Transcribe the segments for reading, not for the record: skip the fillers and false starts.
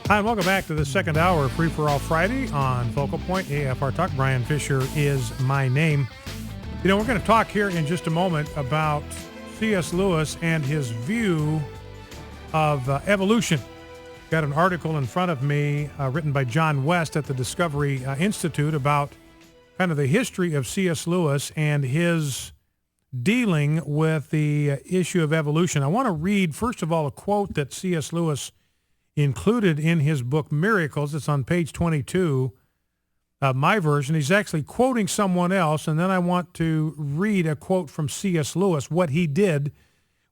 Hi, and welcome back to the second hour of Free for All Friday on Focal Point AFR Talk. Brian Fisher is my name. You know, we're going to talk here in just a moment about C.S. Lewis and his view of evolution. Got an article in front of me written by John West at the Discovery Institute about kind of the history of C.S. Lewis and his dealing with the issue of evolution. I want to read, first of all, a quote that C.S. Lewis included in his book Miracles. It's on page 22 of my version. He's actually quoting someone else, and then I want to read a quote from C.S. Lewis, what he did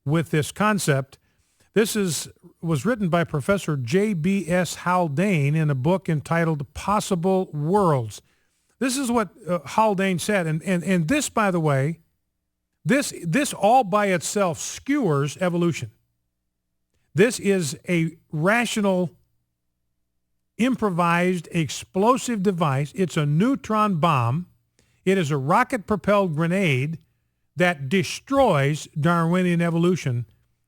with this concept. This was written by Professor J.B.S. Haldane in a book entitled Possible Worlds. This is what Haldane said, and this, by the way, this all by itself skewers evolution. This is a rational, improvised, explosive device. It's a neutron bomb. It is a rocket-propelled grenade that destroys Darwinian evolution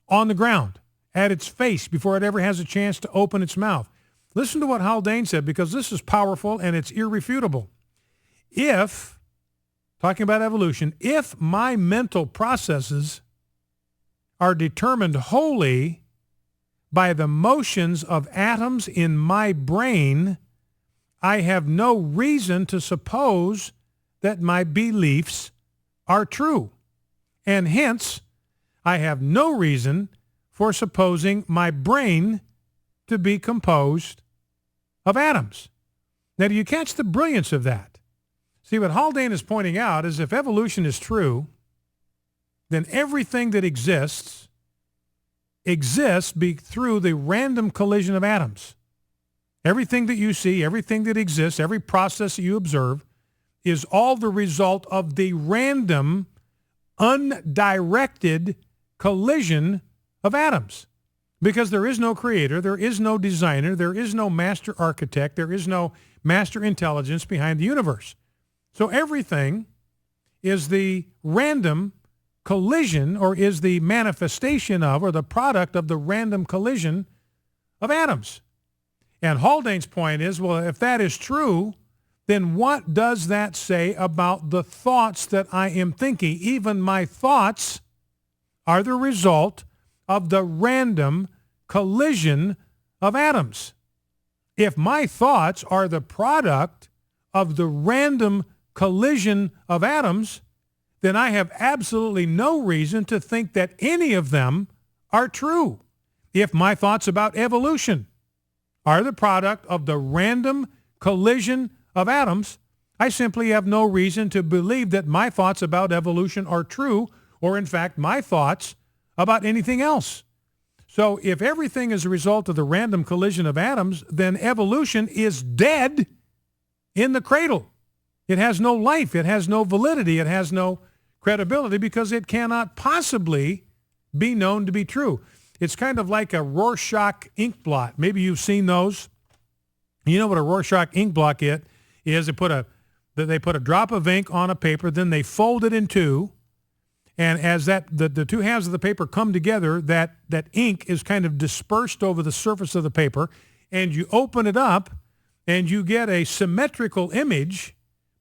on the ground, at its face, before it ever has a chance to open its mouth. Listen to what Haldane said, because this is powerful and it's irrefutable. Talking about evolution, if my mental processes are determined wholly by the motions of atoms in my brain, I have no reason to suppose that my beliefs are true. And hence, I have no reason for supposing my brain to be composed of atoms. Now, do you catch the brilliance of that? See, what Haldane is pointing out is if evolution is true, then everything that exists through the random collision of atoms. Everything that you see, everything that exists, every process that you observe is all the result of the random, undirected collision of atoms. Because there is no creator, there is no designer, there is no master architect, there is no master intelligence behind the universe. So everything is the random collision, or is the manifestation of, or the product of the random collision of atoms. And Haldane's point is, well, if that is true, then what does that say about the thoughts that I am thinking? Even my thoughts are the result of the random collision of atoms. If my thoughts are the product of the random collision of atoms, then I have absolutely no reason to think that any of them are true. If my thoughts about evolution are the product of the random collision of atoms, I simply have no reason to believe that my thoughts about evolution are true, or in fact, my thoughts about anything else. So if everything is a result of the random collision of atoms, then evolution is dead in the cradle. It has no life. It has no validity. It has no credibility, because it cannot possibly be known to be true. It's kind of like a Rorschach ink blot. Maybe you've seen those. You know what a Rorschach ink blot is? They put a drop of ink on a paper, then they fold it in two, and as the two halves of the paper come together, that ink is kind of dispersed over the surface of the paper, and you open it up, and you get a symmetrical image.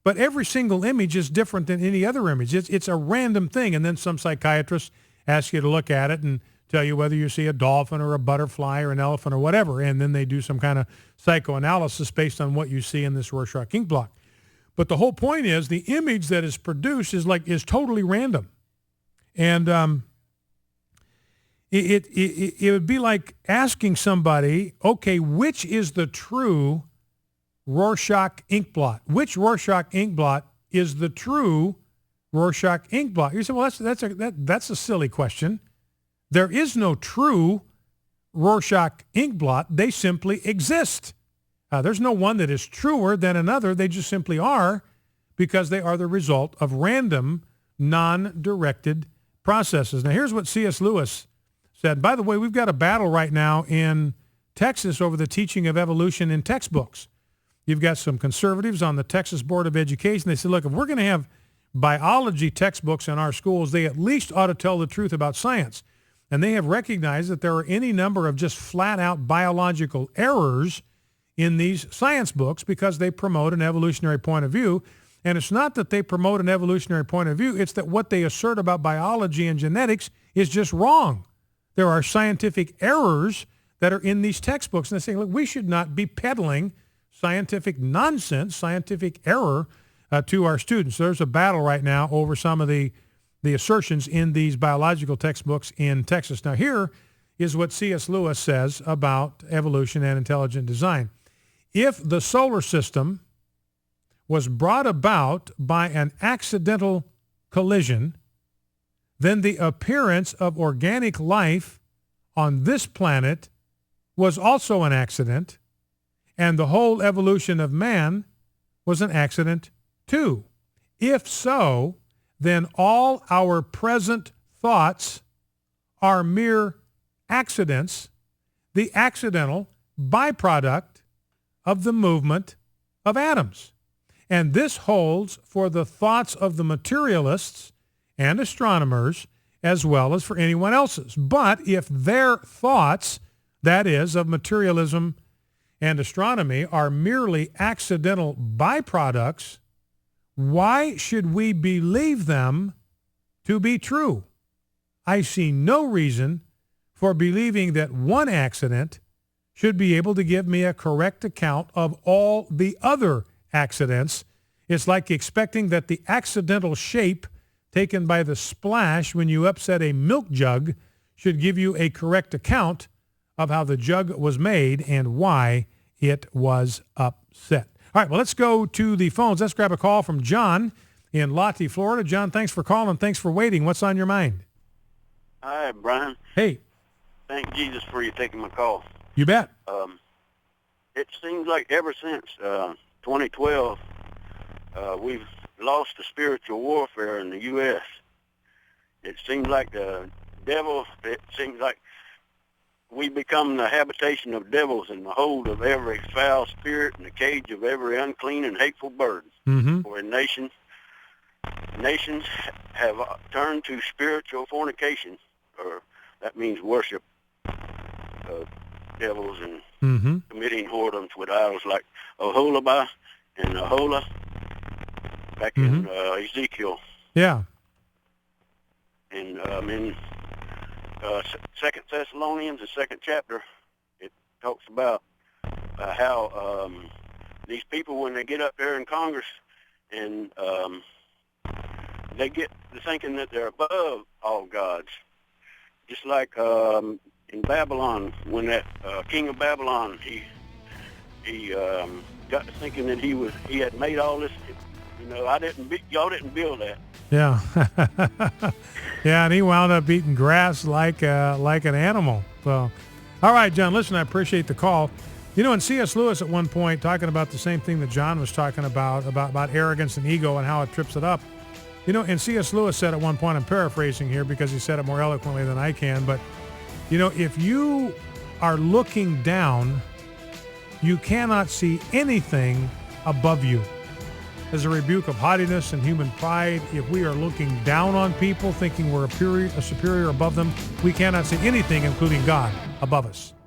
But every single image is different than any other image. It's a random thing. And then some psychiatrists ask you to look at it and tell you whether you see a dolphin or a butterfly or an elephant or whatever. And then they do some kind of psychoanalysis based on what you see in this Rorschach ink blot. But the whole point is the image that is produced is totally random. And it would be like asking somebody, okay, which is the true Rorschach ink blot? Which Rorschach ink blot is the true Rorschach ink blot? You say, well, that's a silly question. There is no true Rorschach ink blot. They simply exist. There's no one that is truer than another. They just simply are, because they are the result of random, non-directed processes. Now, here's what C.S. Lewis said. By the way, we've got a battle right now in Texas over the teaching of evolution in textbooks. You've got some conservatives on the Texas Board of Education. They said, look, if we're going to have biology textbooks in our schools, they at least ought to tell the truth about science. And they have recognized that there are any number of just flat-out biological errors in these science books because they promote an evolutionary point of view. And it's not that they promote an evolutionary point of view. It's that what they assert about biology and genetics is just wrong. There are scientific errors that are in these textbooks. And they're saying, look, we should not be peddling scientific nonsense, scientific error to our students. There's a battle right now over some of the assertions in these biological textbooks in Texas. Now, here is what C.S. Lewis says about evolution and intelligent design. If the solar system was brought about by an accidental collision, then the appearance of organic life on this planet was also an accident, and the whole evolution of man was an accident too. If so, then all our present thoughts are mere accidents, the accidental byproduct of the movement of atoms. And this holds for the thoughts of the materialists and astronomers as well as for anyone else's. But if their thoughts, that is, of materialism and astronomy, are merely accidental byproducts, why should we believe them to be true? I see no reason for believing that one accident should be able to give me a correct account of all the other accidents. It's like expecting that the accidental shape taken by the splash when you upset a milk jug should give you a correct account of how the jug was made and why it was upset. All right, well, let's go to the phones. Let's grab a call from John in Lottie, Florida. John, thanks for calling. Thanks for waiting. What's on your mind? Hi, Brian. Hey. Thank Jesus for you taking my call. You bet. It seems like ever since 2012, we've lost the spiritual warfare in the U.S. It seems like the devil, it seems like we become the habitation of devils and the hold of every foul spirit and the cage of every unclean and hateful bird. Mm-hmm. For nations have turned to spiritual fornication, or that means worship of devils and committing whoredoms with idols like Oholabah and Aholah back in Ezekiel. Yeah. And in 2 Thessalonians, the second chapter, it talks about how these people, when they get up there in Congress and they get to thinking that they're above all gods, just like in Babylon, when that king of Babylon, he got to thinking that he had made all this. You know, y'all didn't build that. Yeah. Yeah, and he wound up eating grass like an animal. So, all right, John, listen, I appreciate the call. You know, and C.S. Lewis at one point, talking about the same thing that John was talking about arrogance and ego and how it trips it up. You know, and C.S. Lewis said at one point, I'm paraphrasing here because he said it more eloquently than I can, but, you know, if you are looking down, you cannot see anything above you. As a rebuke of haughtiness and human pride, if we are looking down on people, thinking we're a superior above them, we cannot see anything, including God, above us.